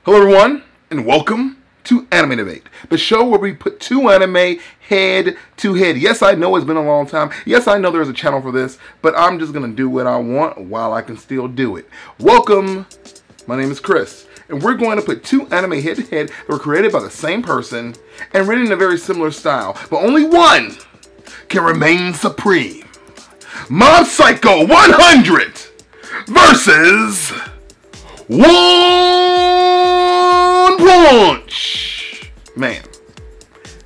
Hello everyone, and welcome to Anime Debate, the show where we put two anime head to head. Yes, I know it's been a long time. Yes, I know there's a channel for this, but I'm just going to do what I want while I can still do it. Welcome, my name is Chris, and we're going to put two anime head to head that were created by the same person and written in a very similar style, but only one can remain supreme. Mob Psycho 100 versus One Punch Man.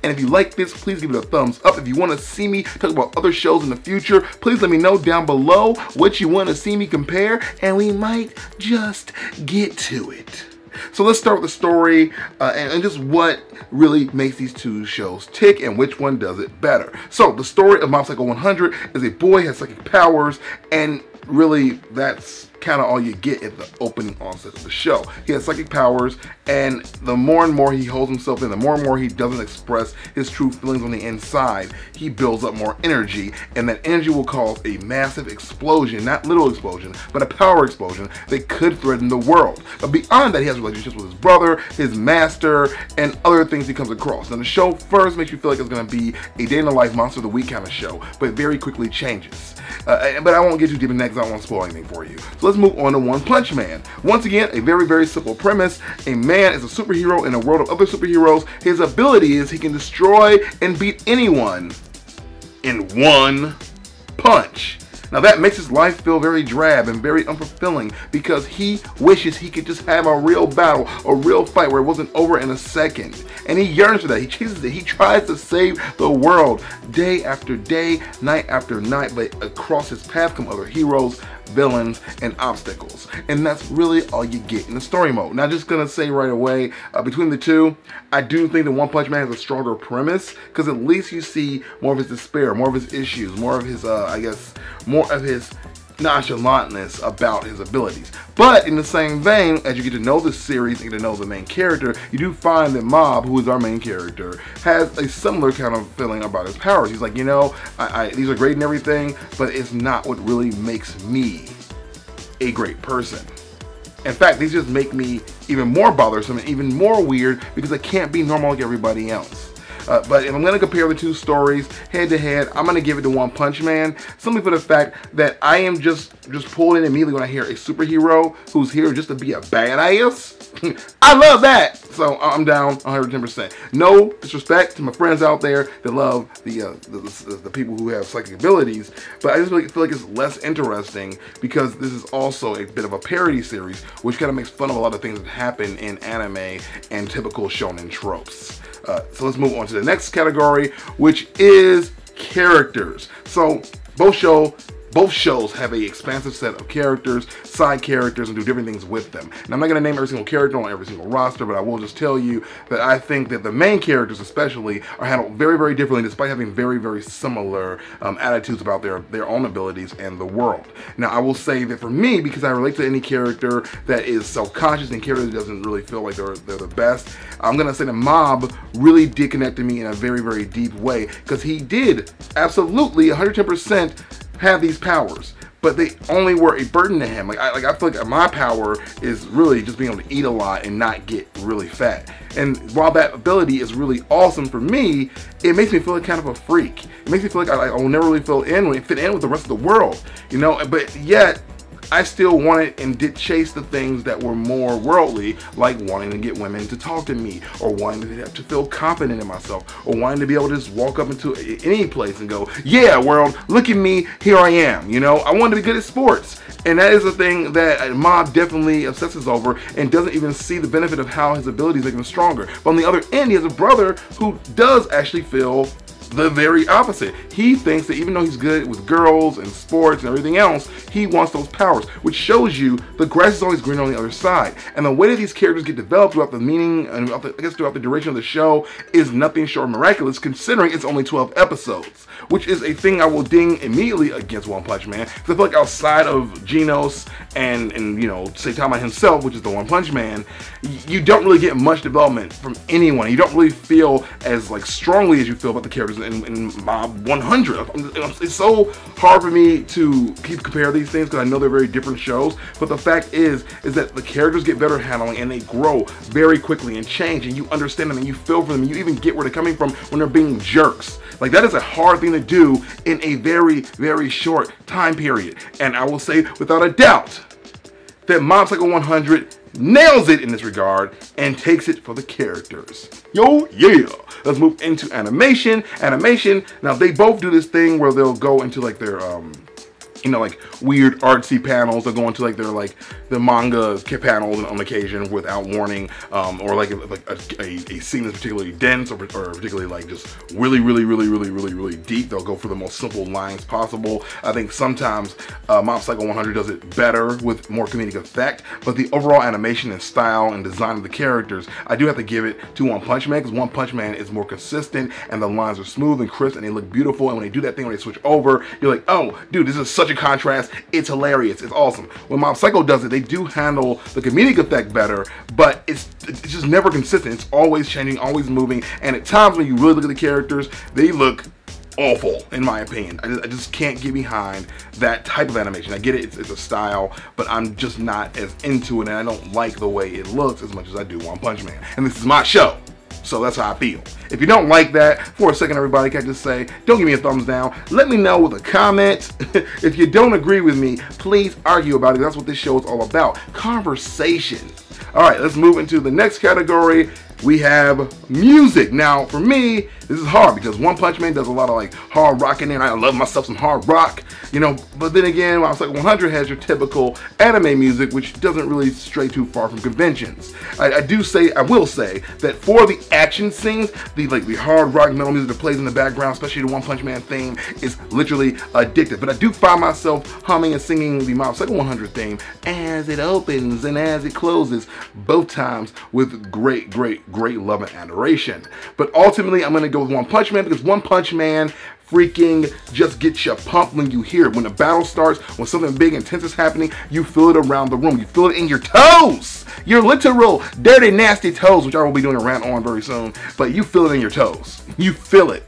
And if you like this, please give it a thumbs up. If you want to see me talk about other shows in the future, please let me know down below what you want to see me compare, and we might just get to it. So let's start with the story and just what really makes these two shows tick and which one does it better. So the story of Mob Psycho 100 is a boy has psychic powers, and really that's kind of all you get at the opening onset of the show. He has psychic powers, and the more and more he holds himself in, the more and more he doesn't express his true feelings on the inside, he builds up more energy, and that energy will cause a massive explosion, not little explosion, but a power explosion that could threaten the world. But beyond that, he has relationships with his brother, his master, and other things he comes across. Now the show first makes you feel like it's going to be a day in the life Monster of the Week kind of show, but very quickly changes. But I won't get too deep in that because I don't want to spoil anything for you. So let's move on to One Punch Man. Once again, a very, very simple premise. A man is a superhero in a world of other superheroes. His ability is he can destroy and beat anyone in one punch. Now that makes his life feel very drab and very unfulfilling because he wishes he could just have a real battle, a real fight where it wasn't over in a second. And he yearns for that. He chases it. He tries to save the world day after day, night after night, but across his path come other heroes, villains, and obstacles. And that's really all you get in the story mode. Now, just gonna say right away, between the two, I do think that One Punch Man has a stronger premise because at least you see more of his despair, more of his issues, more of his, more of his nonchalantness about his abilities. But in the same vein, as you get to know the series and get to know the main character, you do find that Mob, who is our main character, has a similar kind of feeling about his powers. He's like, you know, these are great and everything, but it's not what really makes me a great person. In fact, these just make me even more bothersome and even more weird because I can't be normal like everybody else. But if I'm going to compare the two stories head to head, I'm going to give it to One Punch Man, simply for the fact that I am just pulled in immediately when I hear a superhero who's here just to be a badass. I love that, so I'm down 110%. No disrespect to my friends out there that love the people who have psychic abilities, but I just really feel like it's less interesting because this is also a bit of a parody series, which kind of makes fun of a lot of things that happen in anime and typical shonen tropes. So let's move on to the next category, which is characters. So both shows have an expansive set of characters, side characters, and do different things with them. And I'm not going to name every single character on every single roster, but I will just tell you that I think that the main characters especially are handled very, very differently despite having very, very similar attitudes about their own abilities and the world. Now, I will say that for me, because I relate to any character that is self-conscious and character that doesn't really feel like they're the best, I'm going to say that Mob really did connect to me in a very, very deep way because he did absolutely 110% have these powers, but they only were a burden to him. I feel like my power is really just being able to eat a lot and not get really fat. And while that ability is really awesome for me, it makes me feel like kind of a freak. It makes me feel like I will never really fit in with the rest of the world, you know. But yet I still wanted and did chase the things that were more worldly, like wanting to get women to talk to me, or wanting to feel confident in myself, or wanting to be able to just walk up into any place and go, yeah, world, look at me, here I am, you know. I wanted to be good at sports, and that is a thing that Mob definitely obsesses over and doesn't even see the benefit of how his abilities make him stronger. But on the other end, he has a brother who does actually feel the very opposite. He thinks that even though he's good with girls and sports and everything else, he wants those powers, which shows you the grass is always greener on the other side. And the way that these characters get developed throughout the meaning and I guess throughout the duration of the show is nothing short of miraculous, considering it's only 12 episodes, which is a thing I will ding immediately against One Punch Man, because I feel like outside of Genos and you know, Saitama himself, which is the One Punch Man, you don't really get much development from anyone. You don't really feel as like strongly as you feel about the characters in Mob 100. It's so hard for me to keep compare these things because I know they're very different shows, but the fact is that the characters get better handling and they grow very quickly and change, and you understand them and you feel for them and you even get where they're coming from when they're being jerks. Like, that is a hard thing to do in a very, very short time period. And I will say without a doubt that Mob Psycho 100 nails it in this regard and takes it for the characters. Yo, yeah. Let's move into animation. Now they both do this thing where they'll go into like their you know, like weird artsy panels. They'll go into like the manga panels on occasion without warning, or like a scene that's particularly dense or particularly like just really deep. They'll go for the most simple lines possible. I think sometimes Mob Psycho 100 does it better with more comedic effect, but the overall animation and style and design of the characters, I do have to give it to One Punch Man, because One Punch Man is more consistent and the lines are smooth and crisp and they look beautiful. And when they do that thing where they switch over, you're like, oh, dude, this is such a contrast. It's hilarious. It's awesome. When Mob Psycho does it, they do handle the comedic effect better, but it's just never consistent. It's always changing, always moving, and at times when you really look at the characters, they look awful, in my opinion. I just can't get behind that type of animation. I get it, it's a style, but I'm just not as into it, and I don't like the way it looks as much as I do One Punch Man. And this is my show, so that's how I feel. If you don't like that, for a second, everybody, can I just say, don't give me a thumbs down. Let me know with a comment. If you don't agree with me, please argue about it. That's what this show is all about. Conversation. All right, let's move into the next category. We have music. Now, for me, this is hard because One Punch Man does a lot of like hard rock in there, and I love myself some hard rock, you know. But then again, Mob Psycho 100 has your typical anime music, which doesn't really stray too far from conventions. I will say that for the action scenes, the hard rock metal music that plays in the background, especially the One Punch Man theme, is literally addictive. But I do find myself humming and singing the Mob Psycho 100 theme as it opens and as it closes, both times with great love and adoration. But ultimately, I'm going to go with One Punch Man, because One Punch Man freaking just gets you pumped when you hear it. When the battle starts, when something big and intense is happening, you feel it around the room. You feel it in your toes. Your literal dirty, nasty toes, which I will be doing a rant on very soon, but you feel it in your toes. You feel it.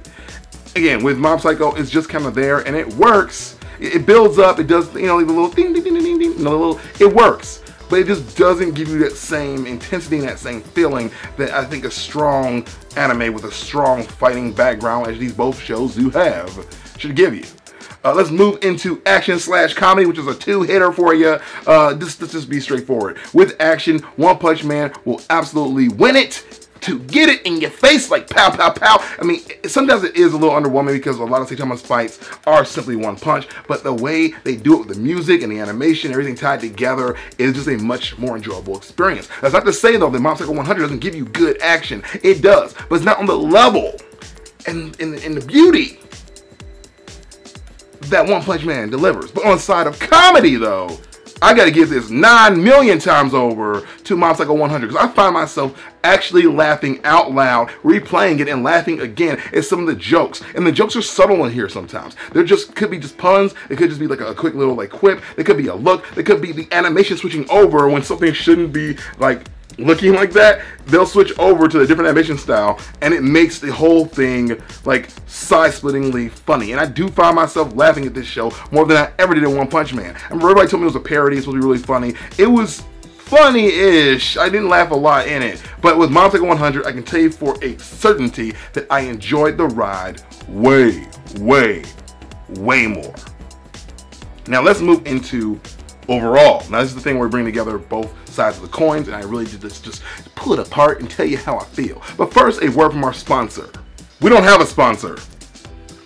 Again, with Mob Psycho, it's just kind of there, and it works. It builds up. It does, you know, the little ding, ding, ding, ding, ding, you know, it works. But it just doesn't give you that same intensity and that same feeling that I think a strong anime with a strong fighting background, as these both shows do have, should give you. Let's move into action/comedy, which is a two-hitter for you. Let's just be straightforward. With action, One Punch Man will absolutely win it. To get it in your face like pow, pow, pow. I mean, sometimes it is a little underwhelming because a lot of Saitama's fights are simply one punch, but the way they do it with the music and the animation, everything tied together, is just a much more enjoyable experience. That's not to say, though, that Mob Psycho 100 doesn't give you good action. It does, but it's not on the level and the beauty that One Punch Man delivers. But on the side of comedy, though, I gotta give this 9 million times over to Mob Psycho 100, because I find myself actually laughing out loud, replaying it and laughing again at some of the jokes. And the jokes are subtle in here sometimes. There just could be just puns. It could just be like a quick little like quip. It could be a look. It could be the animation switching over when something shouldn't be like looking like that. They'll switch over to a different animation style, and it makes the whole thing like side-splittingly funny. And I do find myself laughing at this show more than I ever did in One Punch Man. I remember everybody told me it was a parody, it's supposed to be really funny. It was funny-ish. I didn't laugh a lot in it. But with Mob Psycho 100, I can tell you for a certainty that I enjoyed the ride way more. Now let's move into overall. Now this is the thing where we bring together both sides of the coins, and I really did this just pull it apart and tell you how I feel. But first, a word from our sponsor. We don't have a sponsor.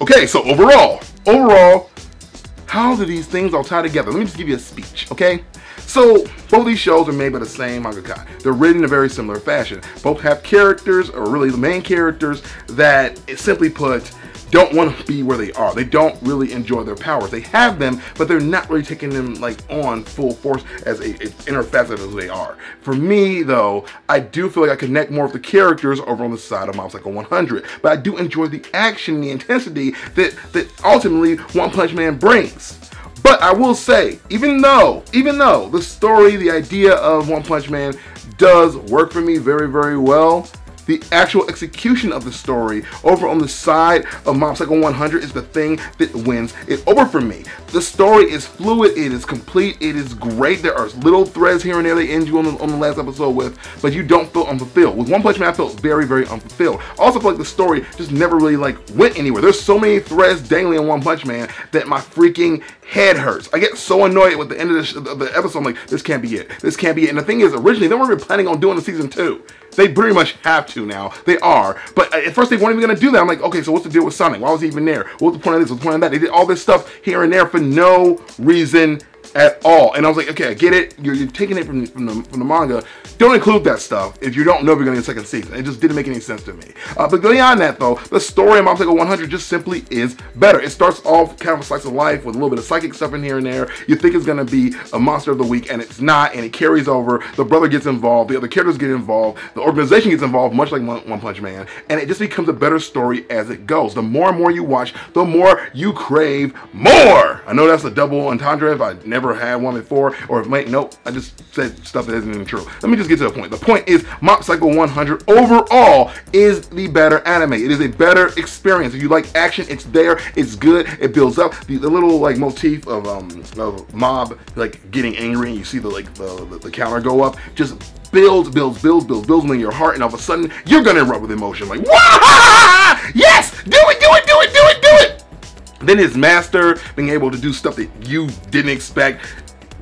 Okay, so overall, how do these things all tie together? Let me just give you a speech, okay? So, both these shows are made by the same mangaka. They're written in a very similar fashion. Both have characters, or really the main characters, that, simply put, don't want to be where they are. They don't really enjoy their powers. They have them, but they're not really taking them like on full force as a inner facet as they are. For me, though, I do feel like I connect more with the characters over on the side of Mob Psycho 100. But I do enjoy the action, the intensity that ultimately One Punch Man brings. But I will say, even though the story, the idea of One Punch Man does work for me very well, The actual execution of the story over on the side of Mob Psycho 100 is the thing that wins it over for me. The story is fluid, it is complete, it is great. There are little threads here and there they end you on the last episode with, but you don't feel unfulfilled. With One Punch Man, I felt very, very unfulfilled. I also feel like the story just never really like went anywhere. There's so many threads dangling in One Punch Man that my freaking head hurts. I get so annoyed with the end of the episode. I'm like, this can't be it. This can't be it. And the thing is, originally, they weren't even planning on doing the season 2. They pretty much have to now. They are. But at first, they weren't even going to do that. I'm like, okay, so what's the deal with Sonic? Why was he even there? What was the point of this? What's the point of that? They did all this stuff here and there for no reason at all. And I was like, okay, I get it. You're taking it from the manga. Don't include that stuff if you don't know if you're going to get a second season. It just didn't make any sense to me. But beyond that, though, the story of Mob Psycho 100 just simply is better. It starts off kind of a slice of life with a little bit of psychic stuff in here and there. You think it's going to be a monster of the week, and it's not, and it carries over. The brother gets involved. The other characters get involved. The organization gets involved, much like One Punch Man, and it just becomes a better story as it goes. The more and more you watch, the more you crave more. I know that's a double entendre if I never had one before, or if, wait, nope, I just said stuff that isn't even true. Let me just get to the point. The point is, Mob Psycho 100 overall is the better anime. It is a better experience. If you like action, it's there, it's good, it builds up. The little like motif of Mob like getting angry, and you see the counter go up, just builds in your heart, and all of a sudden you're gonna erupt with emotion, like, wah! Yes! Do it! Then his master being able to do stuff that you didn't expect.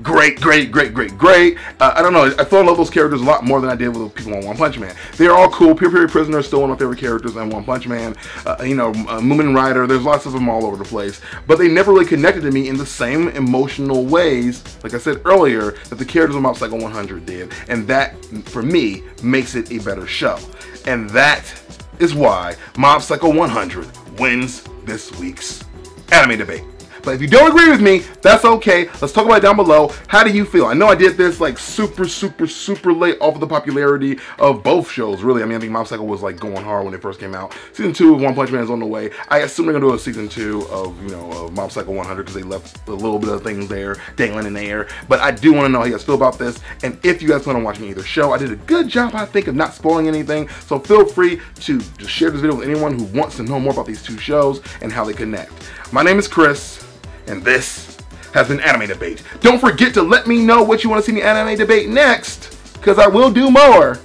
Great. I don't know. I fell in love with those characters a lot more than I did with the people on One Punch Man. They're all cool. Pure Prisoner is still one of my favorite characters on One Punch Man. Moomin Rider. There's lots of them all over the place. But they never really connected to me in the same emotional ways, like I said earlier, that the characters on Mob Psycho 100 did. And that, for me, makes it a better show. And that is why Mob Psycho 100 wins this week's anime debate. But if you don't agree with me, that's okay. Let's talk about it down below. How do you feel? I know I did this like super late off of the popularity of both shows, really. I mean, I think Mob Psycho was like going hard when it first came out. Season 2 of One Punch Man is on the way. I assume they're gonna do a season 2 of Mob Psycho 100 because they left a little bit of things there dangling in the air. But I do want to know how you guys feel about this, and if you guys plan on watching either show. I did a good job, I think, of not spoiling anything. So feel free to just share this video with anyone who wants to know more about these two shows and how they connect. My name is Chris, and this has been Anime Debate. Don't forget to let me know what you want to see me Anime Debate next, because I will do more.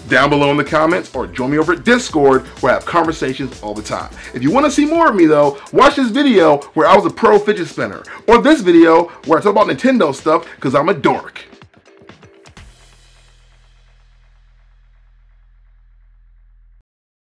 Down below in the comments, or join me over at Discord, where I have conversations all the time. If you want to see more of me, though, watch this video where I was a pro fidget spinner, or this video where I talk about Nintendo stuff because I'm a dork.